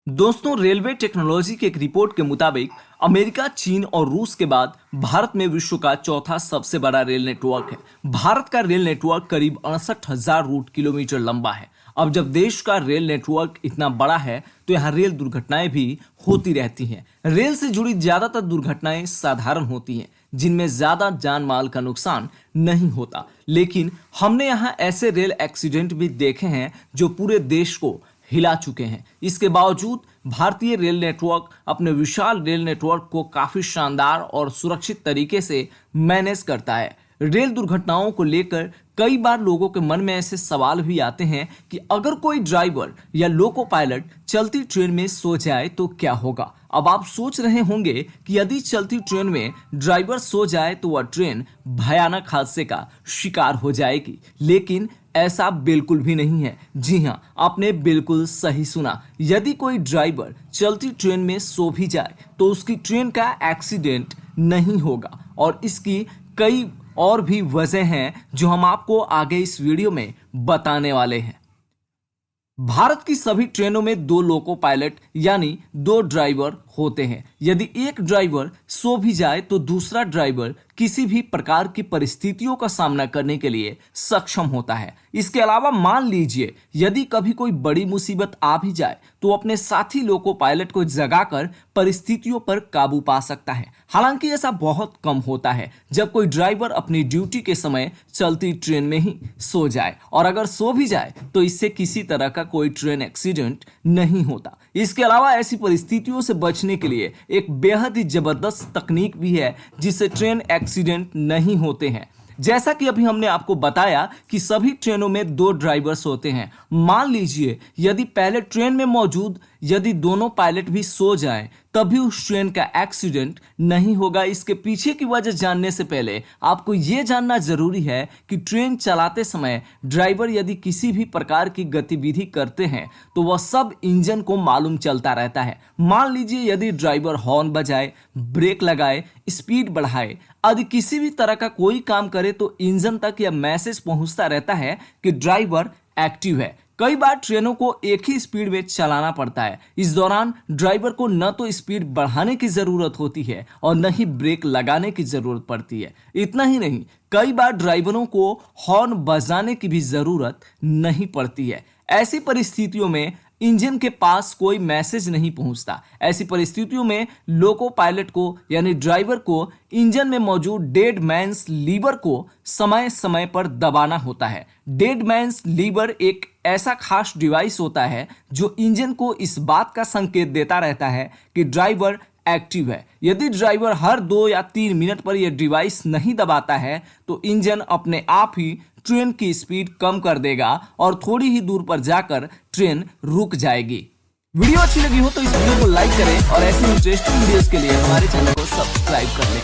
दोस्तों, railway technology की एक रिपोर्ट के मुताबिक अमेरिका, चीन और रूस के बाद भारत में विश्व का चौथा सबसे बड़ा रेल नेटवर्क है। भारत का रेल नेटवर्क करीब 68,000 रूट किलोमीटर लंबा है। अब जब देश का रेल नेटवर्क इतना बड़ा है तो यहाँ रेल दुर्घटनाएं भी होती रहती हैं। रेल से जुड़ी ज्यादातर दुर्घटनाएं साधारण होती हैं, जिनमें ज्यादा जान माल का नुकसान नहीं होता। लेकिन हमने यहाँ ऐसे रेल एक्सीडेंट भी देखे हैं जो पूरे देश को हिला चुके हैं। इसके बावजूद भारतीय रेल नेटवर्क अपने विशाल रेल नेटवर्क को काफी शानदार और सुरक्षित तरीके से मैनेज करता है। रेल दुर्घटनाओं को लेकर कई बार लोगों के मन में ऐसे सवाल भी आते हैं कि अगर कोई ड्राइवर या लोको पायलट चलती ट्रेन में सो जाए तो क्या होगा। अब आप सोच रहे होंगे कि यदि चलती ट्रेन में ड्राइवर सो जाए तो वह ट्रेन भयानक हादसे का शिकार हो जाएगी, लेकिन ऐसा बिल्कुल भी नहीं है। जी हाँ, आपने बिल्कुल सही सुना। यदि कोई ड्राइवर चलती ट्रेन में सो भी जाए तो उसकी ट्रेन का एक्सीडेंट नहीं होगा, और इसकी कई और भी वजह हैं जो हम आपको आगे इस वीडियो में बताने वाले हैं। भारत की सभी ट्रेनों में 2 लोको पायलट यानी 2 ड्राइवर होते हैं। यदि एक ड्राइवर सो भी जाए तो दूसरा ड्राइवर किसी भी प्रकार की परिस्थितियों का सामना करने के लिए सक्षम होता है। इसके अलावा मान लीजिए यदि कभी कोई बड़ी मुसीबत आ भी जाए तो अपने साथी लोको पायलट को जगाकर परिस्थितियों पर काबू पा सकता है। हालांकि ऐसा बहुत कम होता है जब कोई ड्राइवर अपनी ड्यूटी के समय चलती ट्रेन में ही सो जाए, और अगर सो भी जाए तो इससे किसी तरह का कोई ट्रेन एक्सीडेंट नहीं होता। इसके अलावा ऐसी परिस्थितियों से बचने के लिए एक बेहद ही जबरदस्त तकनीक भी है जिससे ट्रेन एक्सीडेंट नहीं होते हैं। जैसा कि अभी हमने आपको बताया कि सभी ट्रेनों में 2 ड्राइवर्स होते हैं। मान लीजिए यदि पहले ट्रेन में मौजूद यदि दोनों पायलट भी सो जाएं तभी उस ट्रेन का एक्सीडेंट नहीं होगा। इसके पीछे की वजह जानने से पहले आपको यह जानना जरूरी है कि ट्रेन चलाते समय ड्राइवर यदि किसी भी प्रकार की गतिविधि करते हैं तो वह सब इंजन को मालूम चलता रहता है। मान लीजिए यदि ड्राइवर हॉर्न बजाए, ब्रेक लगाए, स्पीड बढ़ाए, यदि किसी भी तरह का कोई काम करे तो इंजन तक यह मैसेज पहुंचता रहता है कि ड्राइवर एक्टिव है। कई बार ट्रेनों को एक ही स्पीड में चलाना पड़ता है। इस दौरान ड्राइवर को न तो स्पीड बढ़ाने की जरूरत होती है और न ही ब्रेक लगाने की जरूरत पड़ती है। इतना ही नहीं, कई बार ड्राइवरों को हॉर्न बजाने की भी जरूरत नहीं पड़ती है। ऐसी परिस्थितियों में इंजन के पास कोई मैसेज नहीं पहुंचता। ऐसी परिस्थितियों में लोको पायलट को यानी ड्राइवर को इंजन में मौजूद डेड मैन्स लीवर को समय समय पर दबाना होता है। डेड मैन्स लीवर एक ऐसा खास डिवाइस होता है जो इंजन को इस बात का संकेत देता रहता है कि ड्राइवर एक्टिव है। यदि ड्राइवर हर 2 या 3 मिनट पर यह डिवाइस नहीं दबाता है तो इंजन अपने आप ही ट्रेन की स्पीड कम कर देगा और थोड़ी ही दूर पर जाकर ट्रेन रुक जाएगी। वीडियो अच्छी लगी हो तो इस वीडियो को लाइक करें और ऐसी इंटरेस्टिंग वीडियोस के लिए हमारे चैनल को सब्सक्राइब कर लें।